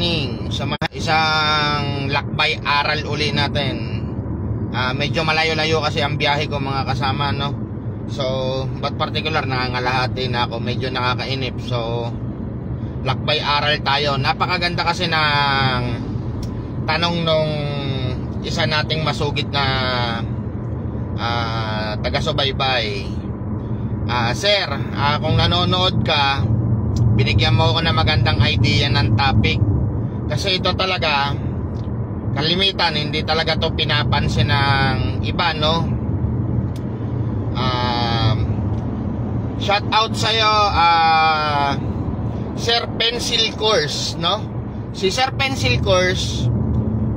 morning sa isang lakbay aral uli natin. Medyo malayo-layo kasi ang biyahe ko mga kasama, no? So, but particular nangangalahati na ako, medyo nakakainip. So, lakbay aral tayo. Napakaganda kasi ng tanong nung isa nating masugid na taga-subaybay. Sir, kung nanonood ka, binigyan mo ako ng magandang idea ng topic. Kasi ito talaga, kalimitan, hindi talaga to pinapansin ng iba, no? Shout out sa'yo, Sir Pencil Course, no? Si Sir Pencil Course,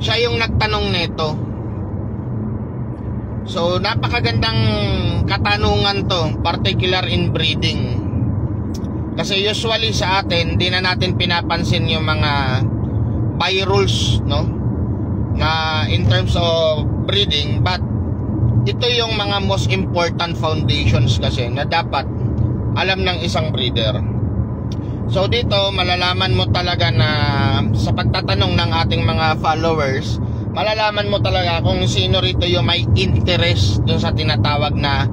siya yung nagtanong nito. So, napakagandang katanungan to, particular in breeding. Kasi usually sa atin, di na natin pinapansin yung mga by rules, no? Na in terms of breeding, but ito yung mga most important foundations kasi na dapat alam ng isang breeder. So dito, malalaman mo talaga na sa pagtatanong ng ating mga followers, malalaman mo talaga kung sino rito yung may interest dun sa tinatawag na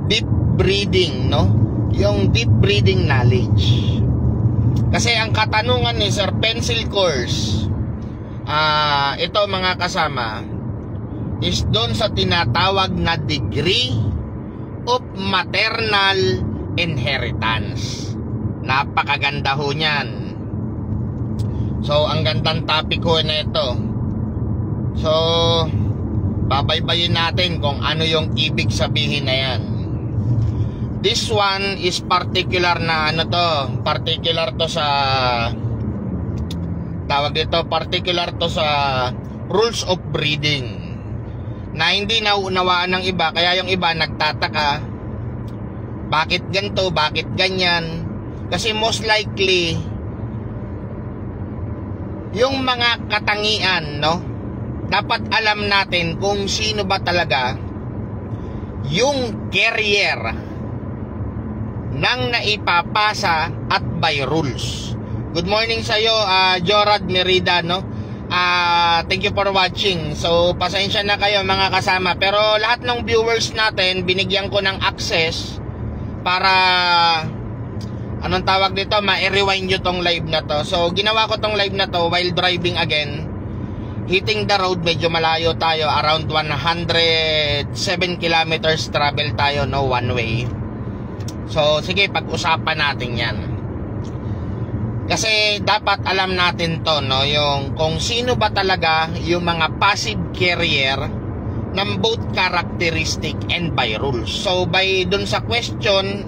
deep breeding, no? Yung deep breeding knowledge. Kasi ang katanungan ni Sir Pencil Course, ito mga kasama, is doon sa tinatawag na degree of maternal inheritance. Napakaganda ho niyan. So, ang gandang topic ho na ito. So, babaybayin natin kung ano yung ibig sabihin na yan. This one is particular na ano to, particular to sa tawag dito, particular to sa rules of breeding na hindi nauunawaan ng iba, kaya yung iba nagtataka bakit ganito, bakit ganyan. Kasi most likely yung mga katangian, no, dapat alam natin kung sino ba talaga yung carrier nang naipapasa at by rules. Good morning sa iyo, Jorad Merida, no? Thank you for watching. So, pasensya na kayo mga kasama, pero lahat ng viewers natin binigyan ko ng access para anong tawag dito, ma-rewind nyo tong live na to. So, ginawa ko tong live na to while driving again, hitting the road. Medyo malayo tayo, around 107 kilometers travel tayo, no, one way. So, sige, pag-usapan natin yan. Kasi dapat alam natin to, no, yung kung sino ba talaga yung mga passive carrier ng both characteristic and by rules. So, by dun sa question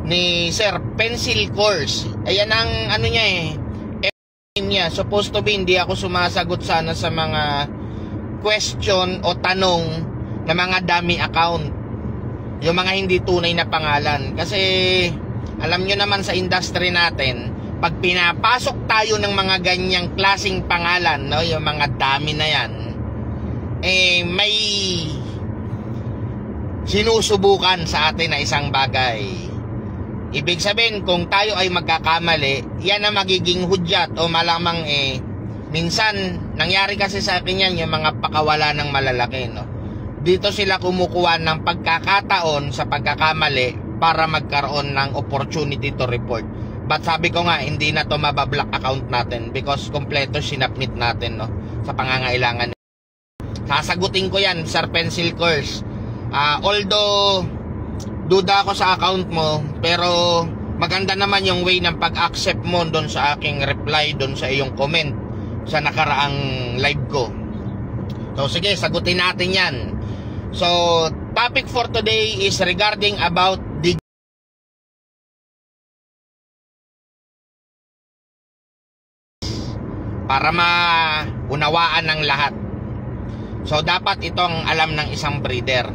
ni Sir Pencil Course, ayan ang ano niya niya. Supposed to be, hindi ako sumasagot sana sa mga question o tanong na mga dummy account. Yung mga hindi tunay na pangalan. Kasi alam nyo naman sa industry natin, pag pinapasok tayo ng mga ganyang klaseng pangalan, no, yung mga dami na yan, may sinusubukan sa atin na isang bagay. Ibig sabihin, kung tayo ay magkakamali, yan ang magiging hudyat o malamang minsan, nangyari kasi sa akin yan, yung mga pakawala ng malalaki, no. Dito sila kumukuha ng pagkakataon sa pagkakamali para magkaroon ng opportunity to report. But sabi ko nga, hindi na to mabablock account natin because kompleto sinubmit natin, no, sa pangangailangan. Sasagutin ko yan, Sir Pencil Course. Although duda ako sa account mo, pero maganda naman yung way ng pag-accept mo doon sa aking reply doon sa iyong comment sa nakaraang live ko. So sige, sagutin natin yan. So, topic for today is regarding about the para maunawaan ng lahat. So, dapat itong alam ng isang breeder.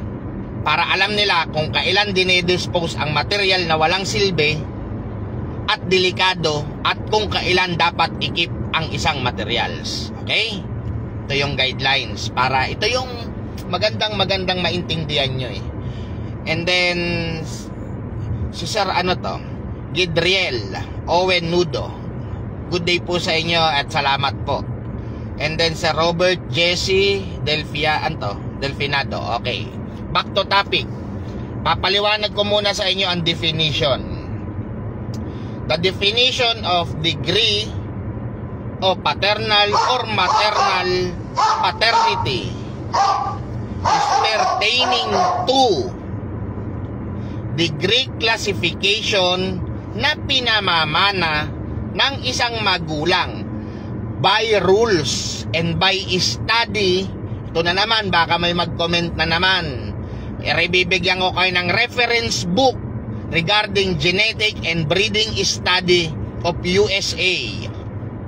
Para alam nila kung kailan dinidispose ang material na walang silbi at delikado at kung kailan dapat i-keep ang isang materials. Okay? Ito yung guidelines. Para ito yung magandang maintindihan nyo And then si Sir Gidriel Owen Nudo, Good day po sa inyo at salamat po. And then sa Robert Jesse Delfinado. Okay. Back to topic. Papaliwanag ko muna sa inyo ang definition. The definition of degree of paternal or maternal paternity is pertaining to degree classification na pinamamana ng isang magulang by rules and by study. Ito na naman, baka may mag-comment na naman. Bibigyan ko kayo ng reference book regarding genetic and breeding study of USA.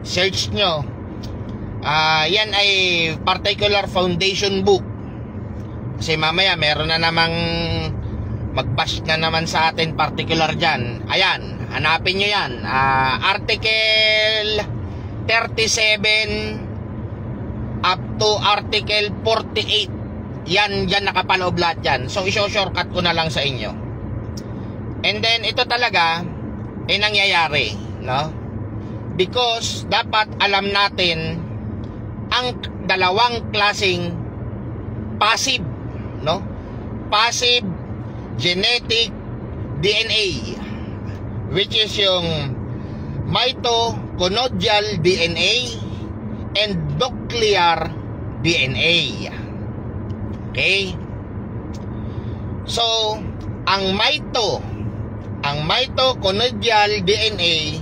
Search nyo. Yan ay particular foundation book. Kasi mamaya meron na namang mag-bash na naman sa atin particular dyan. Ayan, hanapin nyo yan. Article 37 up to Article 48. Yan nakapaloob lahat yan. So, iso-shortcut ko na lang sa inyo. And then, ito talaga ay nangyayari, no? Because dapat alam natin ang dalawang klaseng passive, no? Passive genetic DNA, which is yung mitochondrial DNA and nuclear DNA. Okay? So, ang mitochondrial DNA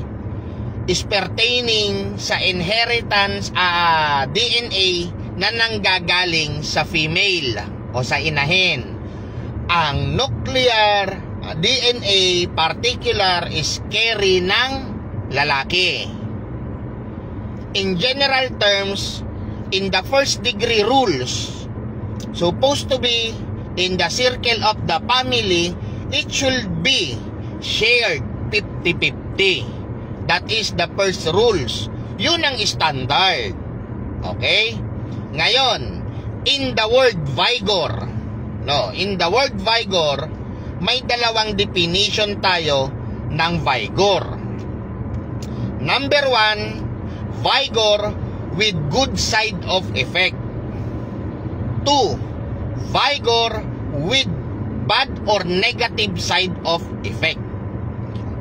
is pertaining sa inheritance DNA na nanggagaling sa female o sa inahin. Ang nuclear DNA particular is carry ng lalaki. In general terms, in the first degree rules, supposed to be in the circle of the family, it should be shared 50-50. That is the first rules. Yun ang standard. Okay? Ngayon, in the word vigor, may dalawang definition tayo ng vigor. Number 1, vigor with good side of effect. 2, vigor with bad or negative side of effect.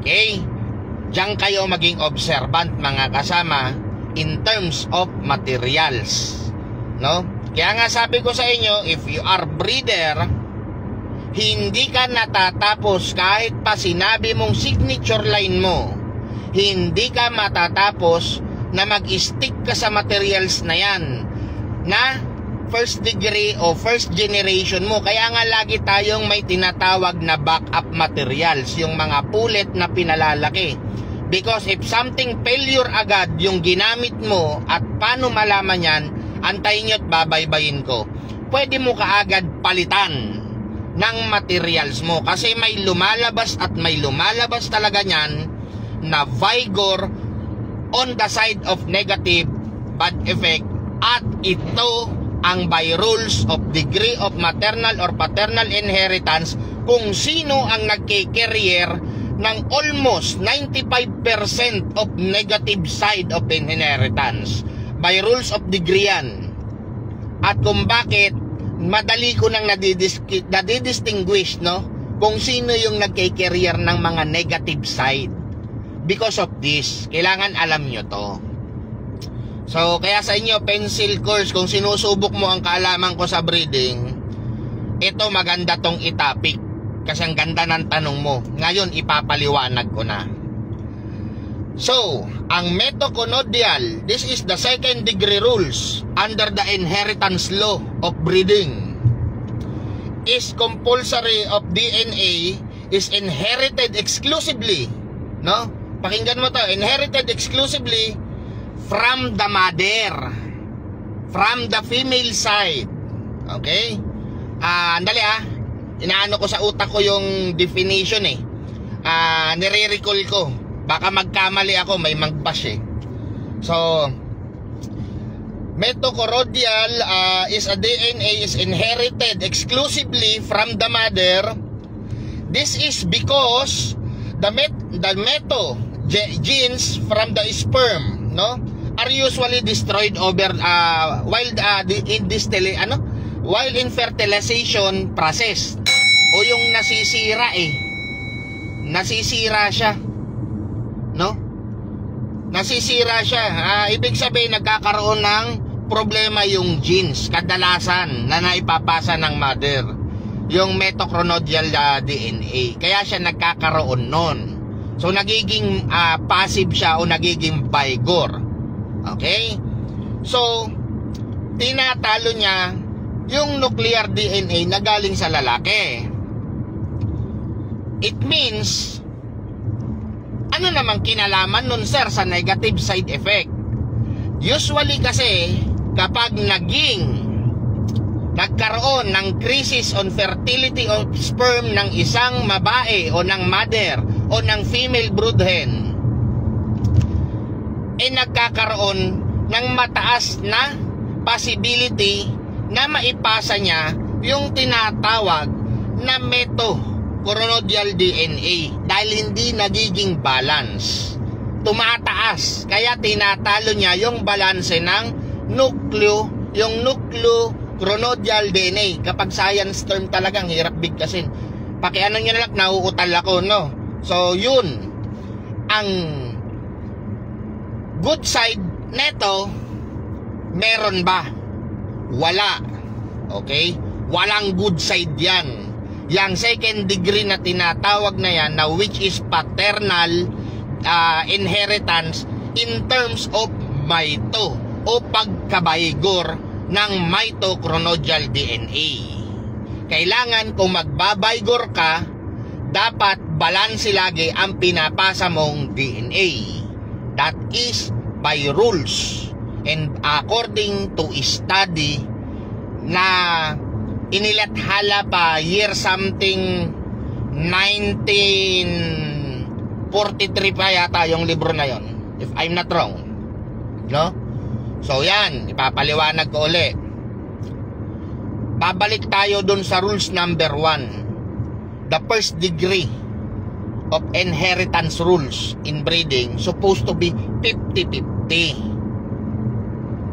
Okay? Diyan kayo maging observant mga kasama in terms of materials. No? Kaya nga sabi ko sa inyo, if you are breeder, hindi ka natatapos kahit pa sinabi mong signature line mo. Hindi ka matatapos na mag-stick ka sa materials na yan na first degree o first generation mo. Kaya nga lagi tayong may tinatawag na backup materials, yung mga pulet na pinalalaki. Because if something failure agad yung ginamit mo at paano malaman yan, antayin nyo at babaybayin ko. Pwede mo kaagad palitan ng materials mo kasi may lumalabas at may lumalabas talaga nyan na vigor on the side of negative bad effect, at ito ang by rules of degree of maternal or paternal inheritance kung sino ang nagkikarrier ng almost 95% of negative side of inheritance. By rules of degree yan. At kung bakit madali ko nang nadidistinguish, no, kung sino yung nagkikarrier ng mga negative side. Because of this, kailangan alam nyo to. So, kaya sa inyo, pencil course, kung sinusubok mo ang kaalaman ko sa breeding, ito maganda tong itapik. Kasi ang ganda ng tanong mo. Ngayon, ipapaliwanag ko na. So, ang mitochondrial, this is the second degree rules under the inheritance law of breeding. Is compulsory of DNA is inherited exclusively, no? Pakinggan mo to, inherited exclusively from the mother, from the female side. Okay? Andali inaano ko sa utak ko yung definition nire-recall ko. Baka magkamali ako, may magbash So, mitochondrial is a DNA is inherited exclusively from the mother. This is because the genes from the sperm, no, are usually destroyed over while in fertilization process, o yung nasisira siya, no, nasisira siya. Ibig sabihin nagkakaroon ng problema yung genes kadalasan na naipapasa ng mother, yung mitochondrial DNA, kaya siya nagkakaroon nun. So nagiging passive siya o nagiging vigor. Okay? So tinatalo niya yung nuclear DNA na galing sa lalaki. It means, ano namang kinalaman nun, sir, sa negative side effect? Usually kasi kapag nagkaroon ng crisis on fertility of sperm ng isang babae o ng mother o ng female brood hen, nagkakaroon ng mataas na possibility na maipasa niya yung tinatawag na mitochondrial DNA dahil hindi nagiging balance. Tumataas, kaya tinatalo niya yung balanse ng nucleochondrial DNA. Kapag science term talagang hirap bigkasin. Pakiano niya na lang, nauutal ako, no? So yun ang good side neto. Meron ba? Wala. Okay? Walang good side yan. Yang second degree na tinatawag na yan, na which is paternal inheritance in terms of mito o pagkabaygor ng mitochondrial DNA. Kailangan kung magbabaygor ka, dapat balanse lagi ang pinapasa mong DNA. That is by rules. And according to study na inilathala pa year something 1943 pa yata yung libro na yon, if I'm not wrong, no? So yan, ipapaliwanag ko uli. Babalik tayo dun sa rules number 1. The first degree of inheritance rules in breeding supposed to be 50-50.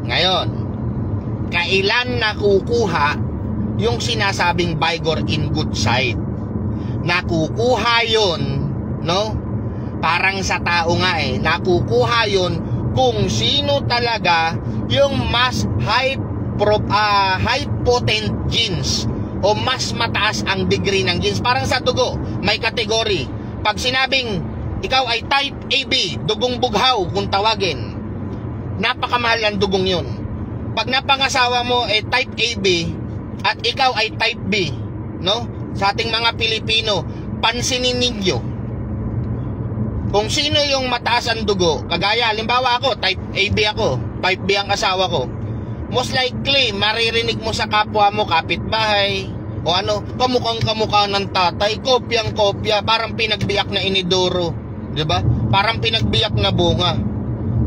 Ngayon, kailan nakukuha yung sinasabing vigor in good side? Nakukuha yon, no? Parang sa tao nga nakukuha yon kung sino talaga yung mas high potent genes o mas mataas ang degree ng genes. Parang sa dugo, may category. Pag sinabing ikaw ay type AB, dugong bughaw kung tawagin, napakamahal ang dugong yun. Pag napangasawa mo type AB at ikaw ay type B, no? Sa ating mga Pilipino, pansinin ninyo kung sino yung mataas ang dugo. Kagaya, halimbawa ako, type AB ako, type B ang asawa ko. Most likely, maririnig mo sa kapwa mo, kapitbahay, o ano, kamukhang-kamukha ng tatay, kopyang-kopya, parang pinagbiyak na inidoro, di ba? Parang pinagbiyak na bunga.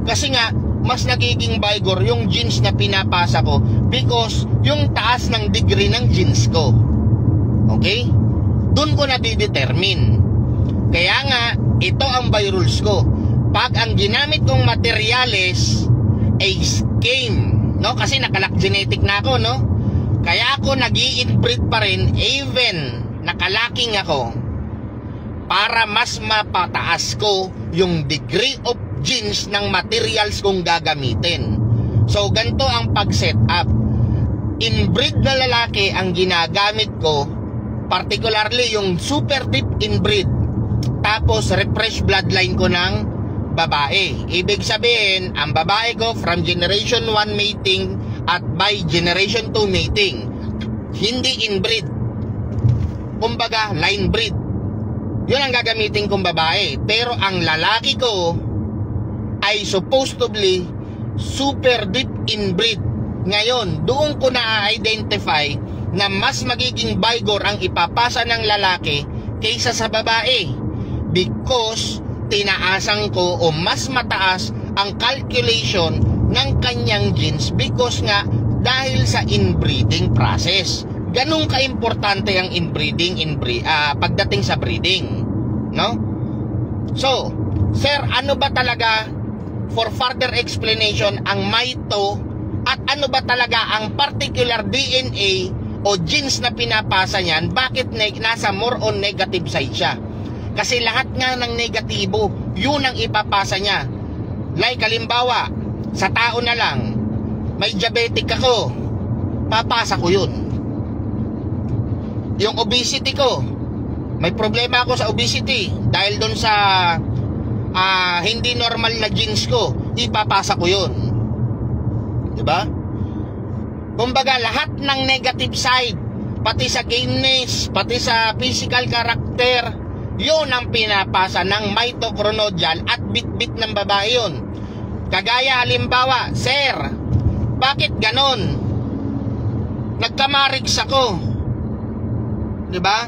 Kasi nga, mas nagiging vigor yung genes na pinapasa ko because yung taas ng degree ng genes ko. Okay? Doon ko nadidetermine. Kaya nga, ito ang by rules ko. Pag ang ginamit kong materyales ay scheme, no? Kasi nakalak genetic na ako, no? Kaya ako nag-i-inbreed pa rin even nakalaking ako para mas mapataas ko yung degree of genes ng materials kong gagamitin. So ganito ang pag-set up. Inbreed na lalaki ang ginagamit ko, particularly yung super deep inbreed. Tapos refresh bloodline ko ng babae. Ibig sabihin, ang babae ko from generation 1 mating at by generation 2 mating. Hindi inbreed. Kumbaga, line breed. Yun ang gagamitin kong babae. Pero ang lalaki ko ay supposedly super deep inbreed. Ngayon, doon ko na-identify na mas magiging vigor ang ipapasa ng lalaki kaysa sa babae. Because tinaasan ko o mas mataas ang calculation ng kanyang genes because nga dahil sa inbreeding process. Ganun ka-importante ang inbreeding pagdating sa breeding, no? So, Sir, ano ba talaga, for further explanation, ang mito at ano ba talaga ang particular DNA o genes na pinapasa niyan, bakit nasa more on negative side siya? Kasi lahat nga ng negatibo, yun ang ipapasa niya. Like, halimbawa, sa tao na lang, may diabetic ako, papasa ko yun. Yung obesity ko, may problema ako sa obesity dahil doon sa hindi normal na genes ko, ipapasa ko yun. Diba? Kumbaga, lahat ng negative side, pati sa gameness, pati sa physical character, yun ang pinapasa ng mitochondrial at bit-bit ng babae yun. Kagaya halimbawa, Sir, bakit ganon? Nagkamariks ako. Diba?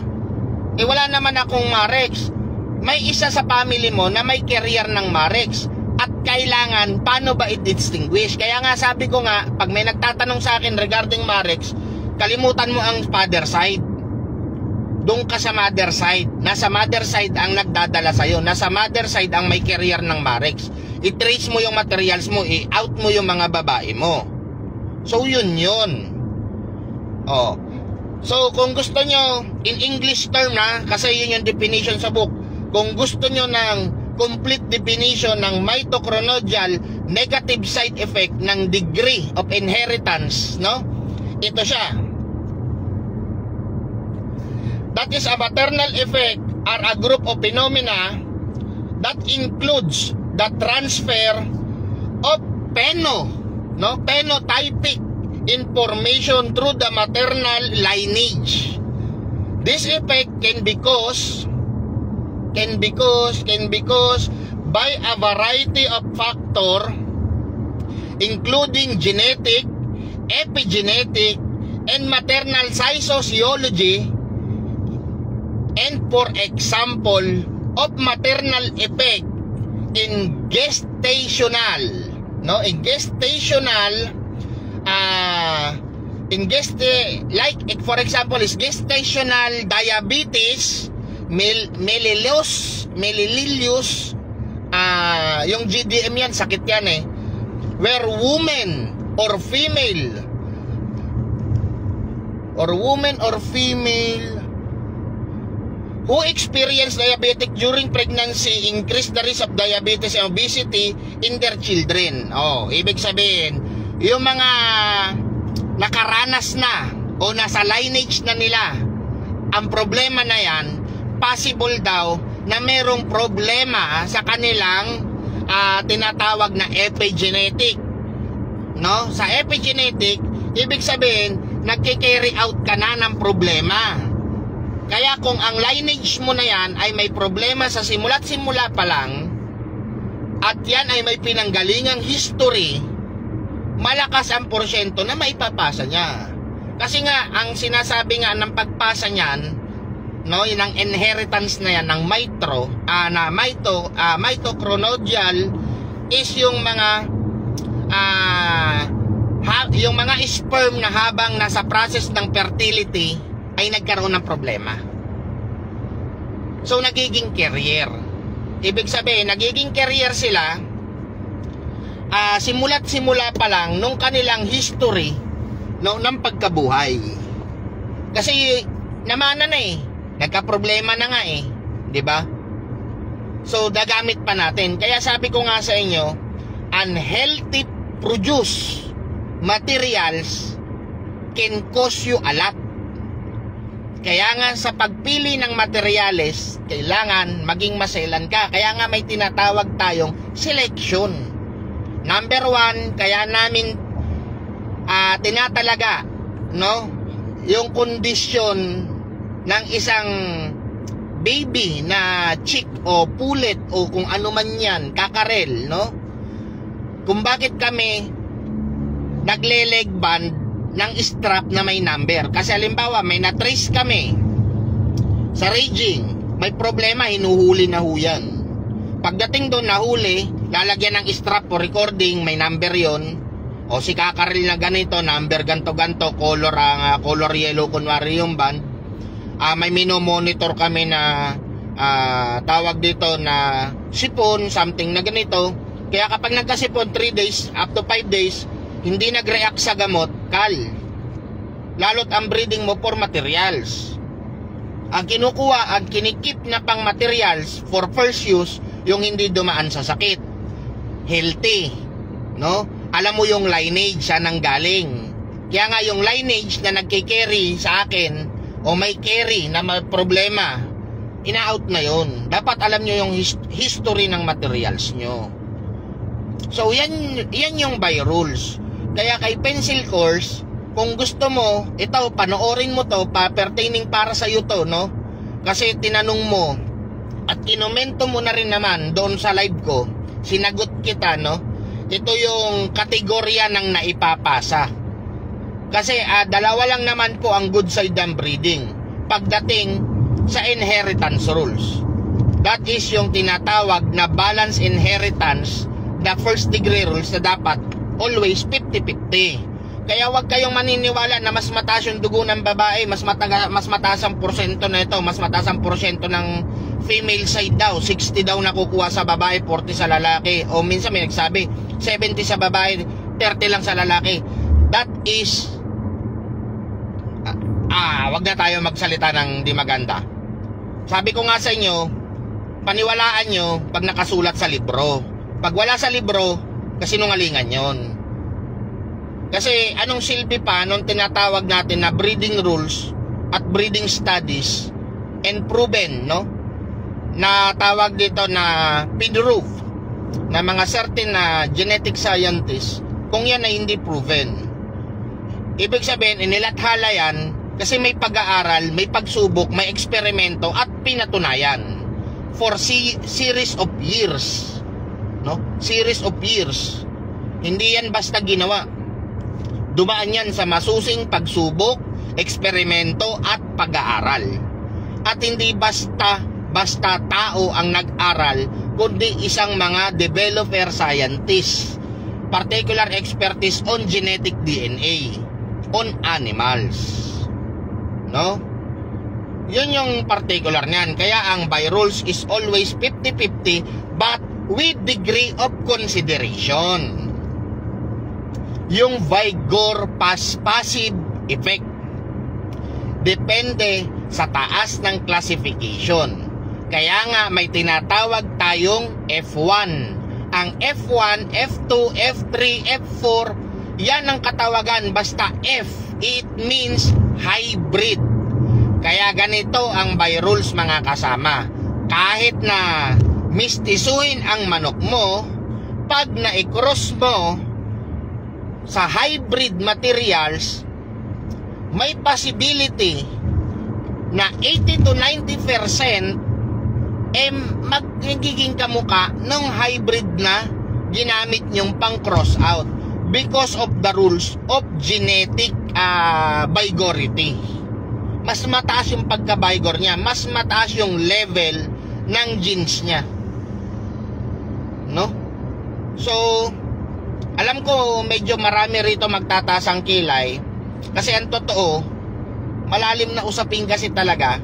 Eh wala naman akong mariks. May isa sa family mo na may career ng mariks. At kailangan, paano ba i-distinguish? Kaya nga sabi ko nga, pag may nagtatanong sa akin regarding mariks, kalimutan mo ang father side. Doon ka sa mother side. Nasa mother side ang nagdadala sa'yo. Nasa mother side ang may career ng mariks. I-trace mo yung materials mo, i-out mo yung mga babae mo. So yun. Oh. So kung gusto nyo, in English term na, kasi yun yung definition sa book, kung gusto nyo ng complete definition ng mitochondrial negative side effect ng degree of inheritance, no? Ito siya. That is a maternal effect are a group of phenomena that includes the transfer of phenotypic information through the maternal lineage. This effect can be caused by a variety of factors including genetic, epigenetic, and maternal sociology, and for example of maternal effect in gestational, like for example is gestational diabetes mellitus, yung GDM yan, sakit yan where women or female who experience diabetic during pregnancy increase the risk of diabetes and obesity in their children. Ibig sabihin, yung mga nakaranas na o nasa lineage na nila ang problema na yan, possible daw na merong problema sa kanilang tinatawag na epigenetic. Sa epigenetic, ibig sabihin, nagki-carry out ka na ng problema. Kaya kung ang lineage mo na yan ay may problema sa simula't simula pa lang, at yan ay may pinanggalingang history, malakas ang porsyento na maipapasa niya. Kasi nga, ang sinasabi nga ng pagpasa niyan, yun ang inheritance na yan ng mitochondrial is yung mga sperm na habang nasa process ng fertility ay nagkaroon ng problema. So nagiging carrier. Ibig sabihin, nagiging carrier sila simula't simula pa lang nung kanilang history ng pagkabuhay. Kasi namana na nagka-problema na nga di ba? So dagamit pa natin. Kaya sabi ko nga sa inyo, unhealthy produce materials can cause you a lot. Kaya nga sa pagpili ng materyales, kailangan maging maselan ka. Kaya nga may tinatawag tayong selection. Number 1, kaya namin tinatalaga yung kondisyon ng isang baby na chick o pulet o kung ano man yan, kakarel, kung bakit kami nagle-leg band ng strap na may number. Kasi halimbawa may na-trace kami sa raging, may problema, hinuhuli na ho yan. Pagdating doon nahuli, lalagyan ng strap for recording, may number yon. O si kakaril na ganito, number ganto-ganto, color yellow kunwari yung band. May minomonitor kami na tawag dito na sipon, something na ganito. Kaya kapag nagkasipon 3 days up to 5 days, hindi nag-react sa gamot, kal. Lalo't ang breeding mo for materials. Ang kinukuha, ang kinikip na pang materials for first use, yung hindi dumaan sa sakit. Healthy, no? Alam mo yung lineage saan nang galing. Kaya nga yung lineage na nagkikerry sa akin o may carry na may problema, ina-out na yon. Dapat alam nyo yung history ng materials nyo. So yan yung by rules. Kaya kay Pencil Course, kung gusto mo, ito, panoorin mo to, pertaining para sa iyo to, no? Kasi tinanong mo at kinomento mo na rin naman doon sa live ko, sinagot kita, no? Ito yung kategorya ng naipapasa. Kasi dalawa lang naman po ang good side ng breeding pagdating sa inheritance rules. That is yung tinatawag na balance inheritance, the first degree rules na dapat always 50-50. Kaya wag kayong maniniwala na mas mataas yung dugo ng babae, mas mataas ang porsyento na ito, mas mataas ang porsyento ng female side daw, 60 daw nakukuha sa babae, 40 sa lalaki. O minsan may nagsabi, 70 sa babae, 30 lang sa lalaki. That is, wag na tayo magsalita ng di maganda. Sabi ko nga sa inyo, paniwalaan nyo pag nakasulat sa libro. Pag wala sa libro, kasinungalingan yon. Kasi anong silbi pa nung tinatawag natin na breeding rules at breeding studies and proven, no? Na tawag dito na proof na mga certain na genetic scientists kung yan ay hindi proven. Ibig sabihin, inilathala yan kasi may pag-aaral, may pagsubok, may eksperimento at pinatunayan for series of years, no? Series of years. Hindi yan basta ginawa. Dumaan yan sa masusing pagsubok, eksperimento at pag-aaral. At hindi basta tao ang nag-aral, kundi isang mga developer scientists, particular expertise on genetic DNA, on animals. No? Yun yung particular niyan. Kaya ang by rules is always 50-50 but with degree of consideration. Yung vigor passive effect depende sa taas ng classification. Kaya nga may tinatawag tayong F1. Ang F1, F2, F3, F4, yan ang katawagan. Basta F, it means hybrid. Kaya ganito ang by rules, mga kasama. Kahit na mistisuhin ang manok mo, pag na-cross mo sa hybrid materials, may possibility na 80 to 90% magiging kamuka ng hybrid na ginamit nyong pang cross out because of the rules of genetic vigority. Mas mataas yung pagka-vigor niya, mas mataas yung level ng genes niya, no? So alam ko medyo marami rito magtataas ang kilay kasi ang totoo, malalim na usapin kasi talaga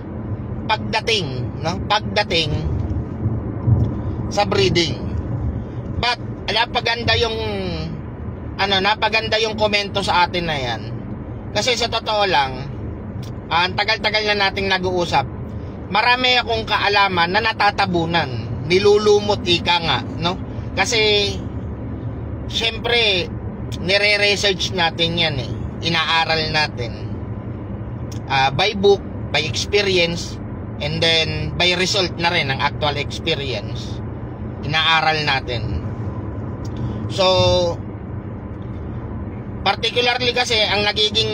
pagdating, no? Pagdating sa breeding. But napaganda yung napaganda yung komento sa atin na yan. Kasi sa totoo lang, ang tagal-tagal na nating nag-uusap, marami akong kaalaman na natatabunan, nilulumot ika nga, no? Kasi syempre, nire-research natin yan eh. Inaaral natin. By book, by experience, and then by result na rin ang actual experience. Inaaral natin. So, particularly kasi, ang nagiging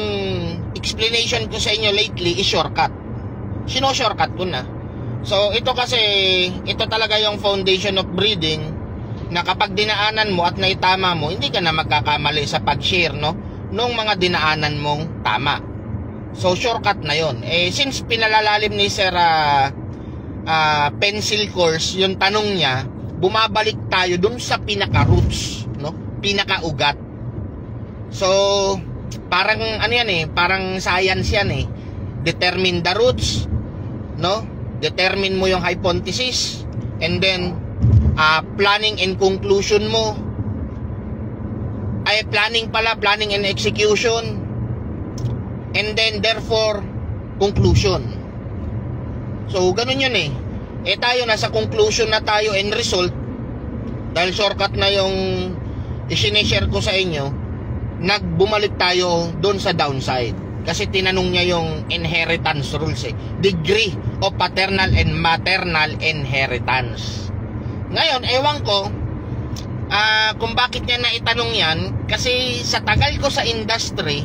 explanation ko sa inyo lately is shortcut. Shortcut ko na. So, ito kasi, ito talaga yung foundation of breeding, na kapag dinaanan mo at naitama mo, hindi ka na magkakamali sa pag-share, no? Nung mga dinaanan mong tama. So, shortcut na yon. Since pinalalalim ni Sir Pencil Course yung tanong niya, bumabalik tayo dun sa pinaka-roots, no? Pinaka-ugat. So, parang ano yan parang science yan Determine the roots, no? determine mo yung hypothesis, and then planning and conclusion mo, ay planning and execution, and then therefore conclusion. So ganun yun eh. Tayo nasa conclusion na tayo and result, dahil shortcut na yung isinishare ko sa inyo, nagbumalik tayo doon sa downside. Kasi tinanong niya yung inheritance rules eh. Degree of paternal and maternal inheritance. Ngayon, ewan ko kung bakit niya naitanong yan. Kasi sa tagal ko sa industry,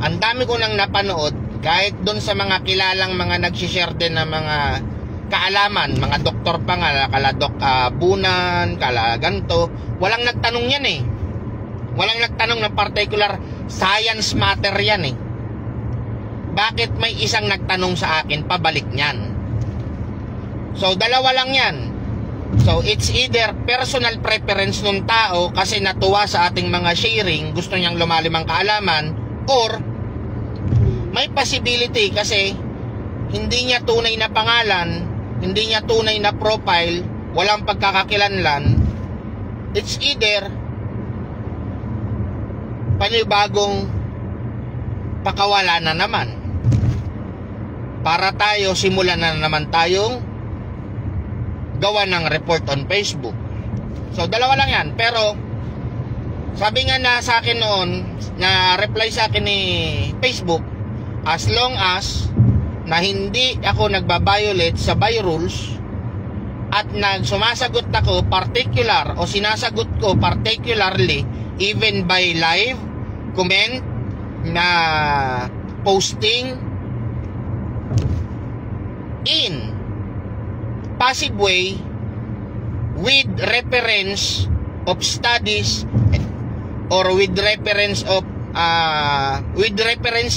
ang dami ko nang napanood, kahit doon sa mga kilalang mga nagsishare din na mga kaalaman, mga doktor pa nga, kala Doc Bunan, kala ganto, walang nagtanong yan eh. Walang nagtanong ng particular science matter yan eh. Bakit may isang nagtanong sa akin pabalik niyan? So dalawa lang yan. So it's either personal preference ng tao kasi natuwa sa ating mga sharing, gusto niyang lumalim ang kaalaman, or may possibility kasi hindi niya tunay na pangalan, hindi niya tunay na profile, walang pagkakakilanlan. It's either panibagong pakawala na naman para tayo simulan na naman tayong gawa ng report on Facebook. So dalawa lang yan. Pero sabi nga na sa akin noon, na reply sa akin ni Facebook, as long as na hindi ako nagbabiolate sa by rules at sumasagot ako particular o sinasagot ko particularly even by live, comment, na posting in passive way with reference of studies or with reference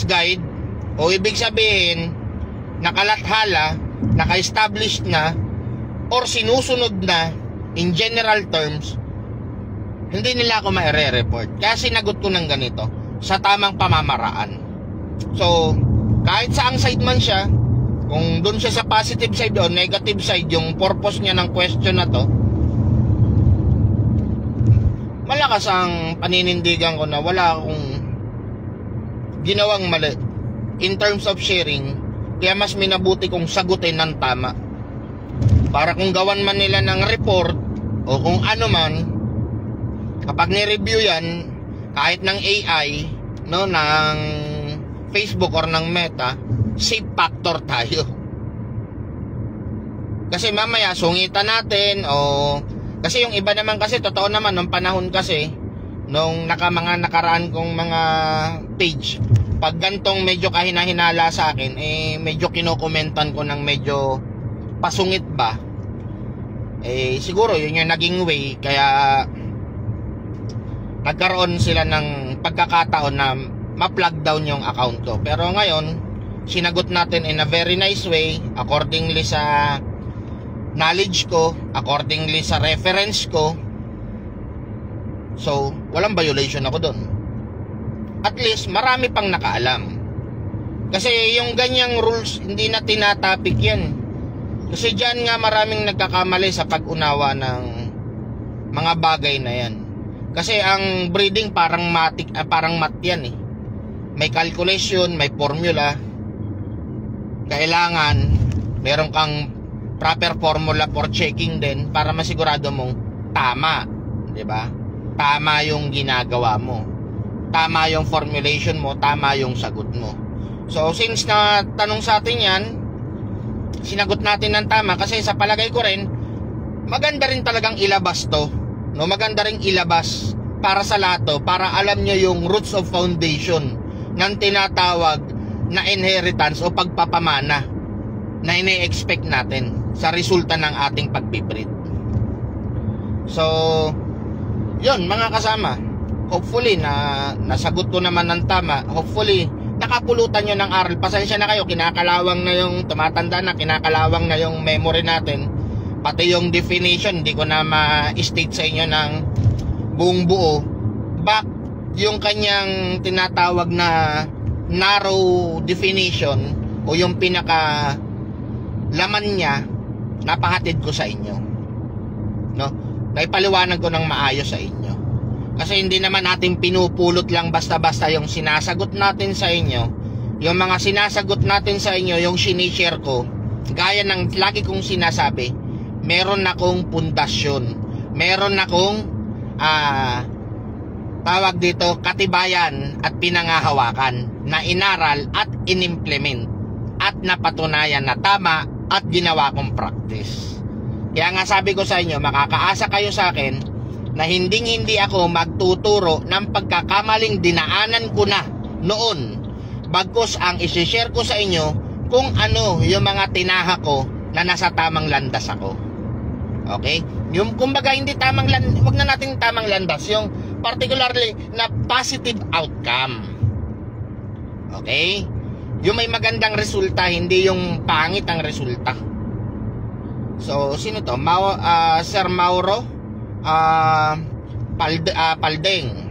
guide, o ibig sabihin nakalathala, naka-establish na, or sinusunod na in general terms, hindi nila ako ma-report kasi sinagot ko ng ganito sa tamang pamamaraan. So kahit saang side man siya, kung doon siya sa positive side o negative side yung purpose niya ng question na to, malakas ang paninindigan ko na wala akong ginawang mali in terms of sharing. Kaya mas minabuti kong sagutin ng tama, para kung gawan man nila ng report o kung ano man, kapag ni-review yan kahit ng AI, no, ng Facebook or ng Meta, safe factor tayo. Kasi mamaya sungitan natin, o kasi yung iba naman kasi, totoo naman nung panahon kasi nung mga nakaraan kong mga page, pag gantong medyo kahina-hinala sa akin, medyo kinokomentan ko ng medyo pasungit ba, siguro yun yung naging way, kaya nagkaroon sila ng pagkakataon na ma-plug down yung account ko. Pero ngayon, sinagot natin in a very nice way, accordingly sa knowledge ko, accordingly sa reference ko. So walang violation ako doon. At least marami pang nakaalam. Kasi yung ganyang rules, hindi na tinatapik yan. Kasi dyan nga maraming nagkakamali sa pag-unawa ng mga bagay na yan. Kasi ang breeding parang math yan eh. May calculation, may formula. Kailangan meron kang proper formula for checking din para masigurado mong tama, 'di ba? Tama yung ginagawa mo, tama yung formulation mo, tama yung sagot mo. So since na tanong sa atin yan, sinagot natin ng tama. Kasi sa palagay ko rin, maganda rin talagang ilabas to, no? Maganda rin ilabas para sa lato, para alam nyo yung roots of foundation ng tinatawag na inheritance o pagpapamana na ine-expect natin sa resulta ng ating pagpiprit. So yun mga kasama, hopefully na nasagot ko naman ng tama. Hopefully nakapulutan nyo ng aral. Pasensya na kayo, kinakalawang na yung, tumatanda na, kinakalawang na yung memory natin. Pati yung definition, hindi ko na ma-state sa inyo ng buong buo. Back yung kanyang tinatawag na narrow definition, o yung pinaka laman niya, napahatid ko sa inyo. No? Naipaliwanag ko ng maayos sa inyo. Kasi hindi naman natin pinupulot lang basta-basta yung sinasagot natin sa inyo. Yung mga sinasagot natin sa inyo, yung sinishare ko, gaya ng lagi kong sinasabi, meron akong pundasyon. Meron akong tawag dito, katibayan at pinangahawakan na inaral at inimplement at napatunayan na tama at ginawa kong practice. Kaya nga sabi ko sa inyo, makakaasa kayo sa akin na hindi ako magtuturo ng pagkakamaling dinaanan ko na noon. Bagkus ang isi-share ko sa inyo kung ano yung mga tinaha ko na nasa tamang landas ako. Okay? Yung kumbaga hindi tamang landas, wag na natin tamang landas, yung particularly na positive outcome. Okay? Yung may magandang resulta, hindi yung pangit ang resulta. So, sino to? Sir Mauro Paldeng.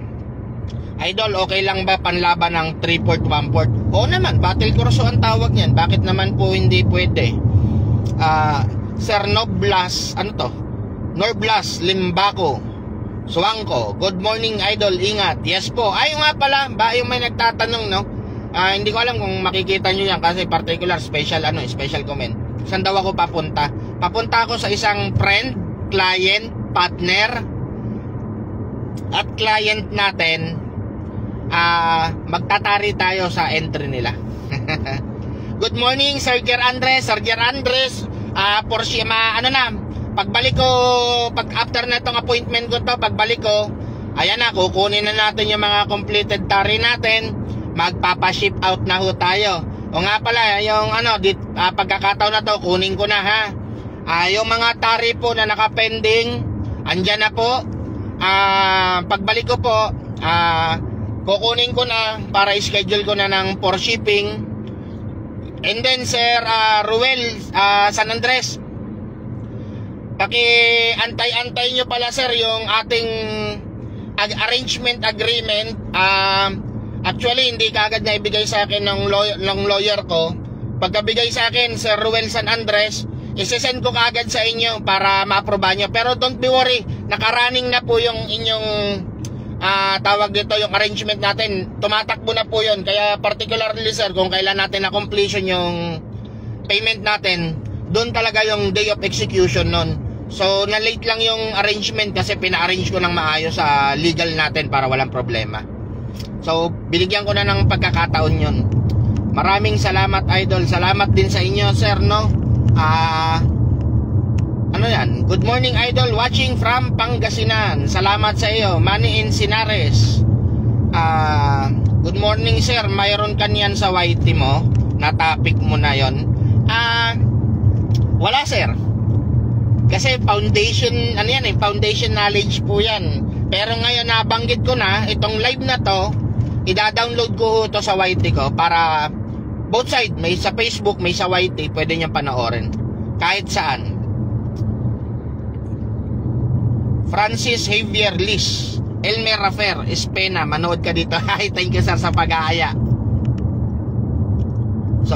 Idol, okay lang ba panlaban ng 3-port, 1-port? Oo naman, battle kurso ang tawag niyan. Bakit naman po hindi pwede? Sir Noblas, ano to? Norblas Limbako Suwangko, good morning idol, ingat. Yes po. Ay nga pala, ba yung may nagtatanong, no? Hindi ko alam kung makikita nyo yan kasi particular special comment. Saan daw ako papunta? Papunta ako sa isang friend, client, partner at client natin. Magtatari tayo sa entry nila. Good morning Sir Ger Andres. Pagbalik ko, pag after na itong appointment ko to, pagbalik ko, ayan na, kukunin na natin yung mga completed tari natin. Magpapa-ship out na ho tayo. O nga pala, yung pagkakataon na to, kunin ko na ha. Yung mga tari po na nakapending, andyan na po. Pagbalik ko po, kukunin ko na para schedule ko na ng for shipping. And then Sir Ruel San Andres, paki-antay-antay nyo pala sir yung ating arrangement agreement. Actually hindi kaagad na ibigay sa akin ng lawyer ko. Pagkabigay sa akin Sir Ruel San Andres, isesend ko kaagad sa inyo para ma-aproba nyo. Pero don't be worry, nakarunning na po yung inyong tawag dito, yung arrangement natin. Tumatakbo na po yun. Kaya particularly sir, kung kailan natin na completion yung payment natin, doon talaga yung day of execution nun. So na-late lang yung arrangement kasi pina-arrange ko ng maayos sa legal natin para walang problema. So binigyan ko na ng pagkakataon yun. Maraming salamat idol. Salamat din sa inyo sir, no? Ano yan? Good morning idol, watching from Pangasinan. Salamat sa iyo. Manny Encinares. Good morning sir. Mayroon kanyan sa YT mo na topic mo na yon? Wala sir. Kasi foundation, foundation knowledge po yan. Pero ngayon nabanggit ko na, itong live na to, ida-download ko to sa YT ko para both side, may sa Facebook, may sa YT, pwede niyang panoorin kahit saan. Francis Javier Liz, Elmer Rafer Espena, manood ka dito. Hi, thank you sir sa pag-aaya. So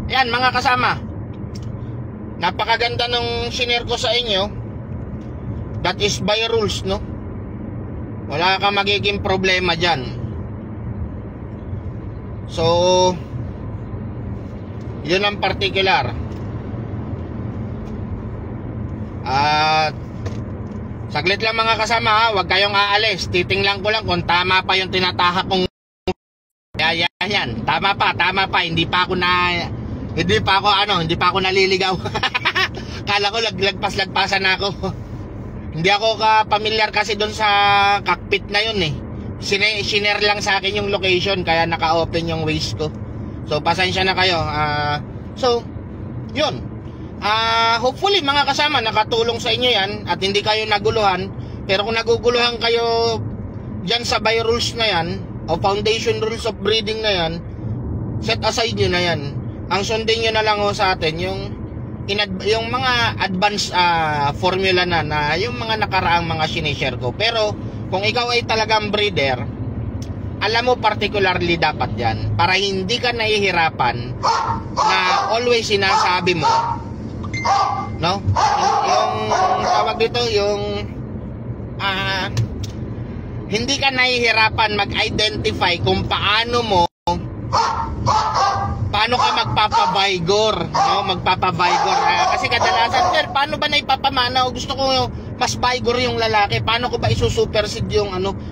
yan mga kasama, napakaganda nung shinare ko sa inyo. That is by rules, no? Wala kang magiging problema dyan. So yun ang particular. At saglit lang mga kasama ha, huwag kayong aalis. Titingnan ko lang kung tama pa yung tinatahak kong. Yan, tama pa. Hindi pa ako naliligaw. Kala ko lagpasan na ako. Hindi ako ka-familiar kasi doon sa cockpit na yun eh. Sinare lang sa akin yung location kaya naka-open yung Waze ko. So pasensya na kayo. So yun. Hopefully mga kasama nakatulong sa inyo yan at hindi kayo naguluhan. Pero kung naguguluhan kayo dyan sa by rules na yan o foundation rules of breeding na yan, set aside nyo na yan. Ang sundin nyo na lang ho sa atin yung mga advanced formula na yung mga nakaraang mga sinishare ko. Pero kung ikaw ay talagang breeder, alam mo particularly dapat yan para hindi ka nahihirapan na always sinasabi mo, no? Yung tawag dito, yung hindi ka nahihirapan mag-identify kung paano ka magpapabigor, no? Magpapabigor. Kasi kadalasan, sir, paano ba na ipapamana? O gusto ko mas vigor yung lalaki. Paano ko ba isusupersid yung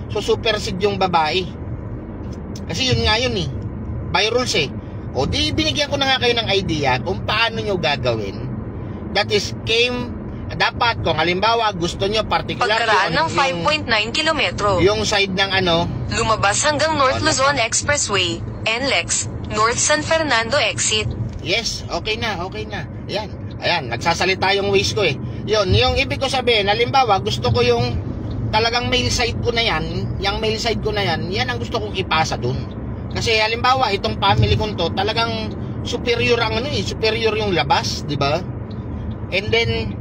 susupersid yung babae? Kasi yun nga yun eh. By rules eh. O di binigyan ko na nga kayo ng idea kung paano nyo gagawin. That is dapat kung halimbawa gusto nyo particular pagkaraan ng 5.9 kilometro. Yung side ng lumabas hanggang North Luzon Expressway, NLEX, North San Fernando exit. Yes, okay na. Ayan, nagsasalita yung waist ko eh. Yun, yung ibig ko sabihin, halimbawa, gusto ko yung talagang male side ko na yan, yung male side ko na yan, yan ang gusto kong ipasa dun. Kasi halimbawa, itong family ko to, talagang superior superior yung labas, di ba? And then,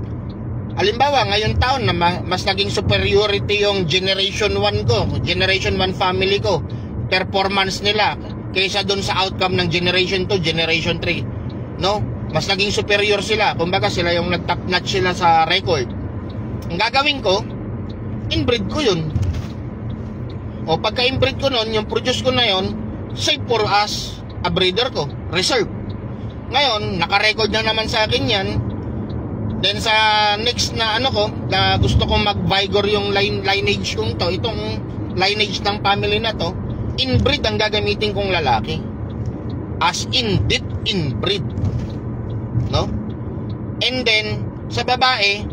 halimbawa, ngayon taon na mas naging superiority yung Generation 1 ko, Generation 1 family ko, performance nila, kaysa doon sa outcome ng Generation 2, Generation 3. No? Mas naging superior sila. Kumbaga sila yung nag-top notch sila sa record. Ang gagawin ko, inbreed ko yun. O pagka-inbreed ko nun, yung produce ko na yun, save for us, a breeder ko, reserve. Ngayon, naka-record na naman sa akin yan. Then sa next na na gusto kong mag-vigor yung lineage kong to, itong lineage ng family na to, inbreed ang gagamitin kong lalaki. As in deep inbreed. No? And then sa babae